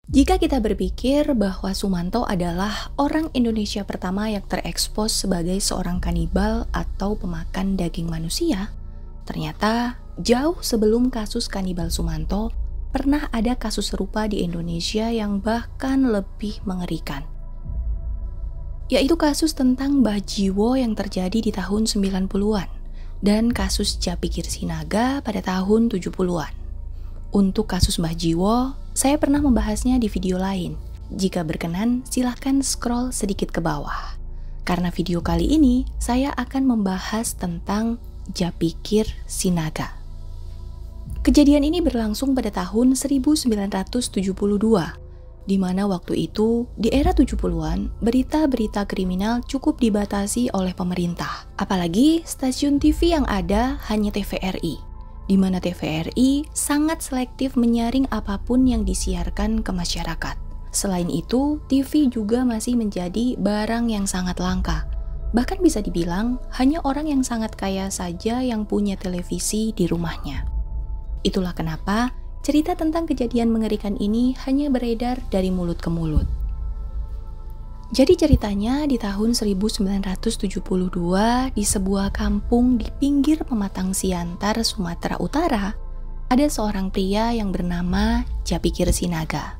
Jika kita berpikir bahwa Sumanto adalah orang Indonesia pertama yang terekspos sebagai seorang kanibal atau pemakan daging manusia, ternyata jauh sebelum kasus kanibal Sumanto, pernah ada kasus serupa di Indonesia yang bahkan lebih mengerikan. Yaitu kasus tentang Mbah Jiwo yang terjadi di tahun 90-an dan kasus Japikir Sinaga pada tahun 70-an. Untuk kasus Mbah Jiwo, saya pernah membahasnya di video lain. Jika berkenan, silahkan scroll sedikit ke bawah. Karena video kali ini, saya akan membahas tentang Japikir Sinaga. Kejadian ini berlangsung pada tahun 1972, di mana waktu itu, di era 70-an, berita-berita kriminal cukup dibatasi oleh pemerintah. Apalagi stasiun TV yang ada hanya TVRI. Di mana TVRI sangat selektif menyaring apapun yang disiarkan ke masyarakat. Selain itu, TV juga masih menjadi barang yang sangat langka. Bahkan bisa dibilang, hanya orang yang sangat kaya saja yang punya televisi di rumahnya. Itulah kenapa cerita tentang kejadian mengerikan ini hanya beredar dari mulut ke mulut. Jadi ceritanya di tahun 1972 di sebuah kampung di pinggir pematang siantar Sumatera Utara, ada seorang pria yang bernama Japikir Sinaga.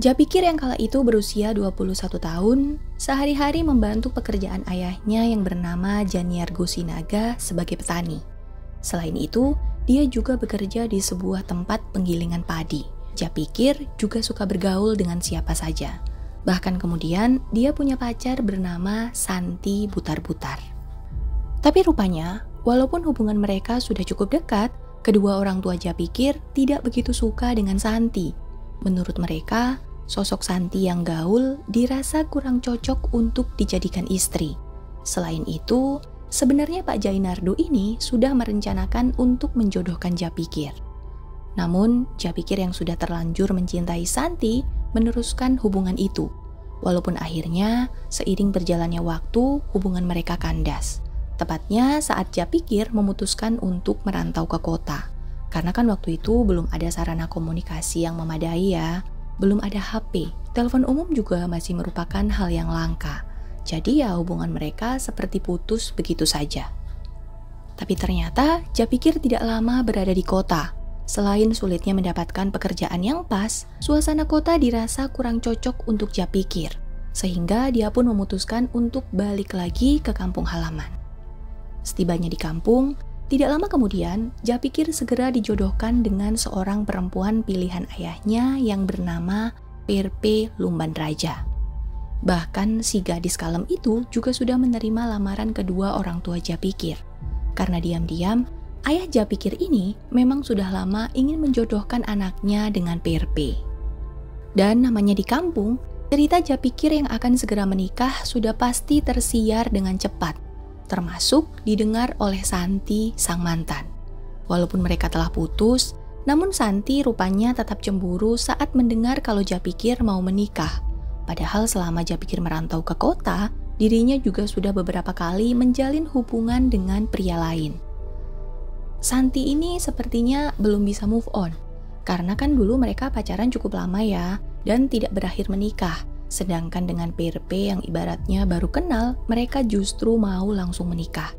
Japikir yang kala itu berusia 21 tahun, sehari-hari membantu pekerjaan ayahnya yang bernama Janiargo Sinaga sebagai petani. Selain itu, dia juga bekerja di sebuah tempat penggilingan padi. Japikir juga suka bergaul dengan siapa saja. Bahkan kemudian dia punya pacar bernama Santi Butar-Butar. Tapi rupanya, walaupun hubungan mereka sudah cukup dekat, kedua orang tua Japikir tidak begitu suka dengan Santi. Menurut mereka, sosok Santi yang gaul dirasa kurang cocok untuk dijadikan istri. Selain itu, sebenarnya Pak Jainardo ini sudah merencanakan untuk menjodohkan Japikir. Namun, Japikir yang sudah terlanjur mencintai Santi meneruskan hubungan itu. Walaupun akhirnya, seiring berjalannya waktu, hubungan mereka kandas. Tepatnya saat Japikir memutuskan untuk merantau ke kota. Karena kan waktu itu belum ada sarana komunikasi yang memadai ya. Belum ada HP, telepon umum juga masih merupakan hal yang langka. Jadi ya hubungan mereka seperti putus begitu saja. Tapi ternyata Japikir tidak lama berada di kota. Selain sulitnya mendapatkan pekerjaan yang pas, suasana kota dirasa kurang cocok untuk Japikir, sehingga dia pun memutuskan untuk balik lagi ke kampung halaman. Setibanya di kampung, tidak lama kemudian, Japikir segera dijodohkan dengan seorang perempuan pilihan ayahnya yang bernama Perpe Lumban Raja. Bahkan si gadis kalem itu juga sudah menerima lamaran kedua orang tua Japikir. Karena diam-diam, ayah Japikir ini memang sudah lama ingin menjodohkan anaknya dengan Perpe. Dan namanya di kampung, cerita Japikir yang akan segera menikah sudah pasti tersiar dengan cepat, termasuk didengar oleh Santi sang mantan. Walaupun mereka telah putus, namun Santi rupanya tetap cemburu saat mendengar kalau Japikir mau menikah. Padahal selama Japikir merantau ke kota, dirinya juga sudah beberapa kali menjalin hubungan dengan pria lain. Santi ini sepertinya belum bisa move on, karena kan dulu mereka pacaran cukup lama ya, dan tidak berakhir menikah. Sedangkan dengan Perpe yang ibaratnya baru kenal, mereka justru mau langsung menikah.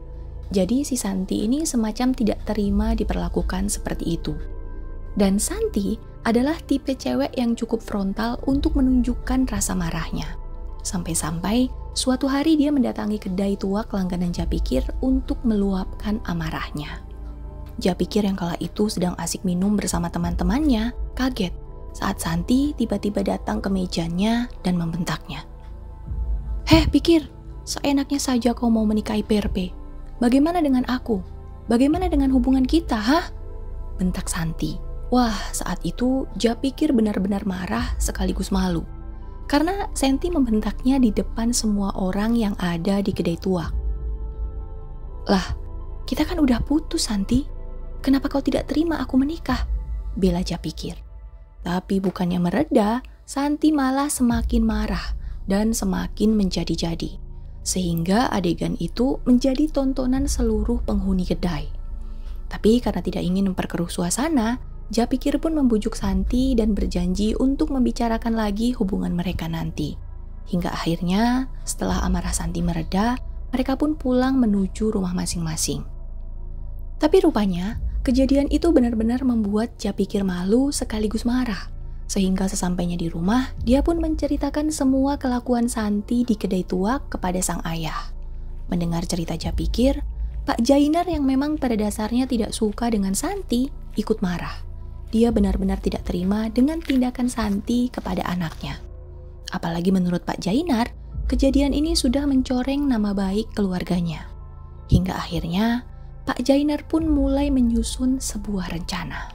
Jadi si Santi ini semacam tidak terima diperlakukan seperti itu. Dan Santi adalah tipe cewek yang cukup frontal untuk menunjukkan rasa marahnya. Sampai-sampai suatu hari dia mendatangi kedai tuak langganan Japikir untuk meluapkan amarahnya. Japikir yang kala itu sedang asik minum bersama teman-temannya, kaget saat Santi tiba-tiba datang ke mejanya dan membentaknya. "Heh, Pikir, seenaknya saja kau mau menikahi Perpe. Bagaimana dengan aku? Bagaimana dengan hubungan kita, hah?" bentak Santi. Wah, saat itu Japikir benar-benar marah sekaligus malu. Karena Santi membentaknya di depan semua orang yang ada di kedai tuak. "Lah, kita kan udah putus, Santi. Kenapa kau tidak terima aku menikah?" bela Japikir. Tapi bukannya mereda, Santi malah semakin marah dan semakin menjadi-jadi. Sehingga adegan itu menjadi tontonan seluruh penghuni kedai. Tapi karena tidak ingin memperkeruh suasana, Japikir pun membujuk Santi dan berjanji untuk membicarakan lagi hubungan mereka nanti. Hingga akhirnya setelah amarah Santi mereda, mereka pun pulang menuju rumah masing-masing. Tapi rupanya kejadian itu benar-benar membuat Japikir malu sekaligus marah. Sehingga sesampainya di rumah, dia pun menceritakan semua kelakuan Santi di kedai tuak kepada sang ayah. Mendengar cerita Japikir, Pak Jainar yang memang pada dasarnya tidak suka dengan Santi ikut marah. Dia benar-benar tidak terima dengan tindakan Santi kepada anaknya. Apalagi menurut Pak Jainar, kejadian ini sudah mencoreng nama baik keluarganya. Hingga akhirnya, Pak Jainar pun mulai menyusun sebuah rencana.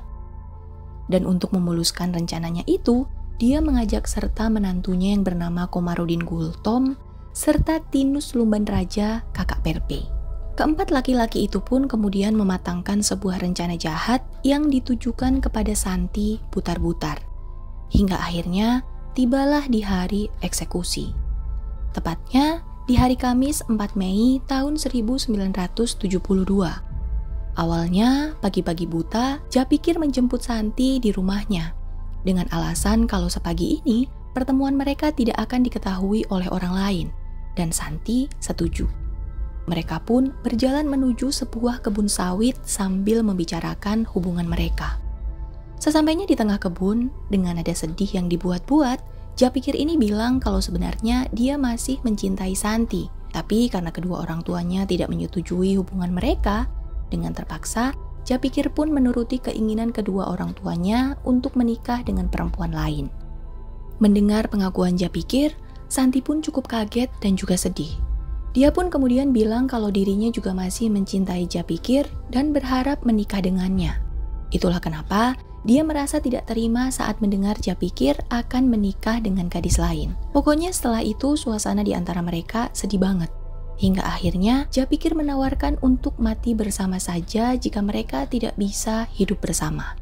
Dan untuk memuluskan rencananya itu, dia mengajak serta menantunya yang bernama Komarudin Gultom, serta Tinus Lumban Raja, kakak Perpe. Keempat laki-laki itu pun kemudian mematangkan sebuah rencana jahat yang ditujukan kepada Santi butar-butar. Hingga akhirnya tibalah di hari eksekusi. Tepatnya di hari Kamis 4 Mei tahun 1972. Awalnya pagi-pagi buta, Japikir menjemput Santi di rumahnya dengan alasan kalau sepagi ini pertemuan mereka tidak akan diketahui oleh orang lain, dan Santi setuju. Mereka pun berjalan menuju sebuah kebun sawit sambil membicarakan hubungan mereka. Sesampainya di tengah kebun, dengan nada sedih yang dibuat-buat, Japikir ini bilang kalau sebenarnya dia masih mencintai Santi. Tapi karena kedua orang tuanya tidak menyetujui hubungan mereka, dengan terpaksa, Japikir pun menuruti keinginan kedua orang tuanya untuk menikah dengan perempuan lain. Mendengar pengakuan Japikir, Santi pun cukup kaget dan juga sedih. Dia pun kemudian bilang kalau dirinya juga masih mencintai Japikir dan berharap menikah dengannya. Itulah kenapa dia merasa tidak terima saat mendengar Japikir akan menikah dengan gadis lain. Pokoknya setelah itu suasana di antara mereka sedih banget. Hingga akhirnya Japikir menawarkan untuk mati bersama saja jika mereka tidak bisa hidup bersama.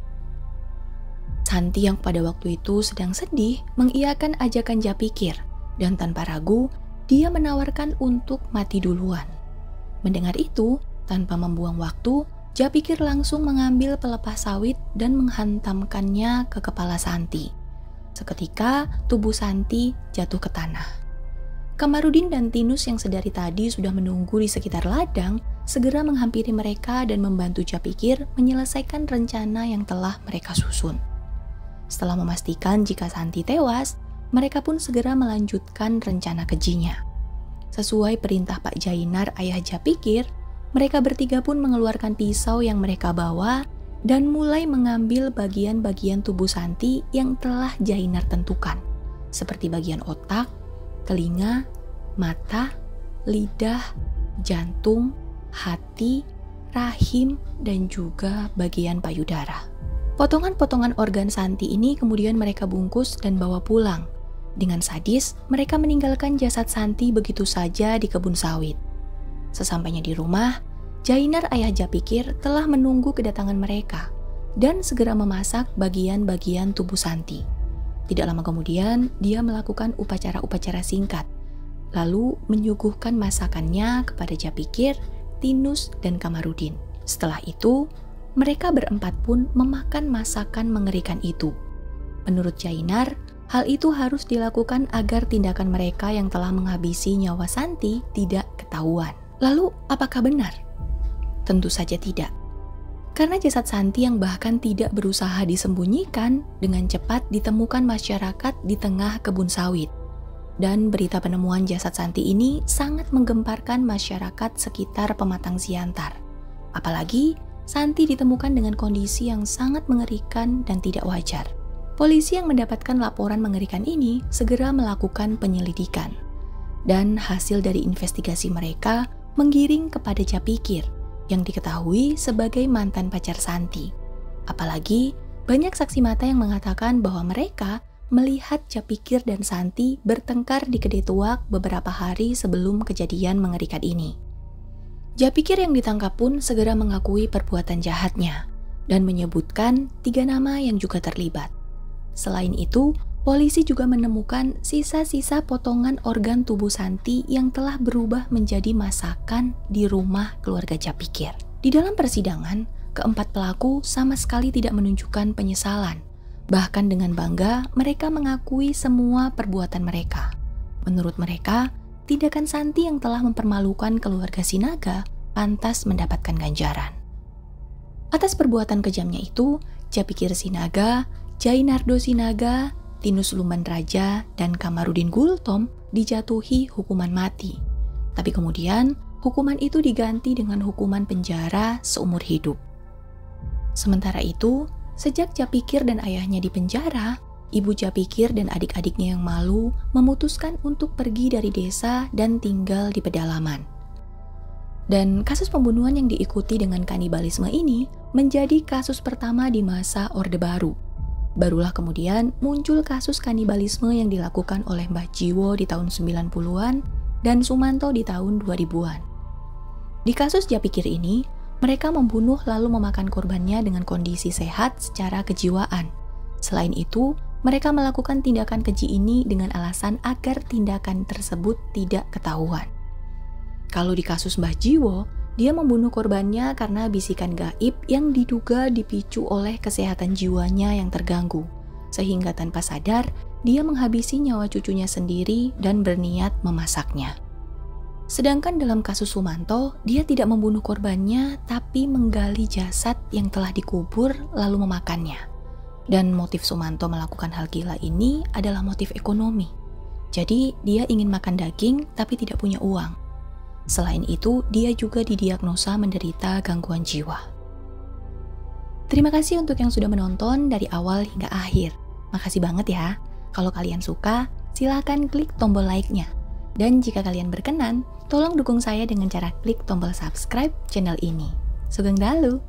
Santi yang pada waktu itu sedang sedih mengiyakan ajakan Japikir dan tanpa ragu dia menawarkan untuk mati duluan. Mendengar itu, tanpa membuang waktu, Japikir langsung mengambil pelepah sawit dan menghantamkannya ke kepala Santi. Seketika, tubuh Santi jatuh ke tanah. Kamarudin dan Tinus yang sedari tadi sudah menunggu di sekitar ladang, segera menghampiri mereka dan membantu Japikir menyelesaikan rencana yang telah mereka susun. Setelah memastikan jika Santi tewas, mereka pun segera melanjutkan rencana kejinya. Sesuai perintah Pak Jainar ayah Japikir, mereka bertiga pun mengeluarkan pisau yang mereka bawa dan mulai mengambil bagian-bagian tubuh Santi yang telah Jainar tentukan, seperti bagian otak, telinga, mata, lidah, jantung, hati, rahim, dan juga bagian payudara. Potongan-potongan organ Santi ini kemudian mereka bungkus dan bawa pulang. Dengan sadis, mereka meninggalkan jasad Santi begitu saja di kebun sawit. Sesampainya di rumah, Jainar ayah Japikir telah menunggu kedatangan mereka dan segera memasak bagian-bagian tubuh Santi. Tidak lama kemudian, dia melakukan upacara-upacara singkat, lalu menyuguhkan masakannya kepada Japikir, Tinus, dan Kamarudin. Setelah itu, mereka berempat pun memakan masakan mengerikan itu. Menurut Jainar, hal itu harus dilakukan agar tindakan mereka yang telah menghabisi nyawa Santi tidak ketahuan. Lalu, apakah benar? Tentu saja tidak. Karena jasad Santi yang bahkan tidak berusaha disembunyikan dengan cepat ditemukan masyarakat di tengah kebun sawit. Dan berita penemuan jasad Santi ini sangat menggemparkan masyarakat sekitar Pematang Siantar. Apalagi, Santi ditemukan dengan kondisi yang sangat mengerikan dan tidak wajar. Polisi yang mendapatkan laporan mengerikan ini segera melakukan penyelidikan. Dan hasil dari investigasi mereka menggiring kepada Japikir yang diketahui sebagai mantan pacar Santi. Apalagi banyak saksi mata yang mengatakan bahwa mereka melihat Japikir dan Santi bertengkar di kedai tuak beberapa hari sebelum kejadian mengerikan ini. Japikir yang ditangkap pun segera mengakui perbuatan jahatnya dan menyebutkan 3 nama yang juga terlibat. Selain itu, polisi juga menemukan sisa-sisa potongan organ tubuh Santi yang telah berubah menjadi masakan di rumah keluarga Japikir. Di dalam persidangan, keempat pelaku sama sekali tidak menunjukkan penyesalan. Bahkan dengan bangga, mereka mengakui semua perbuatan mereka. Menurut mereka, tindakan Santi yang telah mempermalukan keluarga Sinaga pantas mendapatkan ganjaran. Atas perbuatan kejamnya itu, Japikir Sinaga, Jainardo Sinaga, Tinus Lumban Raja, dan Kamarudin Gultom dijatuhi hukuman mati. Tapi kemudian, hukuman itu diganti dengan hukuman penjara seumur hidup. Sementara itu, sejak Japikir dan ayahnya di penjara, ibu Japikir dan adik-adiknya yang malu memutuskan untuk pergi dari desa dan tinggal di pedalaman. Dan kasus pembunuhan yang diikuti dengan kanibalisme ini menjadi kasus pertama di masa Orde Baru. Barulah kemudian muncul kasus kanibalisme yang dilakukan oleh Mbah Jiwo di tahun 90-an dan Sumanto di tahun 2000-an. Di kasus Japikir ini, mereka membunuh lalu memakan korbannya dengan kondisi sehat secara kejiwaan. Selain itu, mereka melakukan tindakan keji ini dengan alasan agar tindakan tersebut tidak ketahuan. Kalau di kasus Mbah Jiwo, dia membunuh korbannya karena bisikan gaib yang diduga dipicu oleh kesehatan jiwanya yang terganggu, sehingga tanpa sadar dia menghabisi nyawa cucunya sendiri dan berniat memasaknya. Sedangkan dalam kasus Sumanto, dia tidak membunuh korbannya tapi menggali jasad yang telah dikubur lalu memakannya. Dan motif Sumanto melakukan hal gila ini adalah motif ekonomi. Jadi dia ingin makan daging tapi tidak punya uang. Selain itu, dia juga didiagnosa menderita gangguan jiwa. Terima kasih untuk yang sudah menonton dari awal hingga akhir. Makasih banget ya. Kalau kalian suka, silakan klik tombol like-nya. Dan jika kalian berkenan, tolong dukung saya dengan cara klik tombol subscribe channel ini. Sugeng Dalu!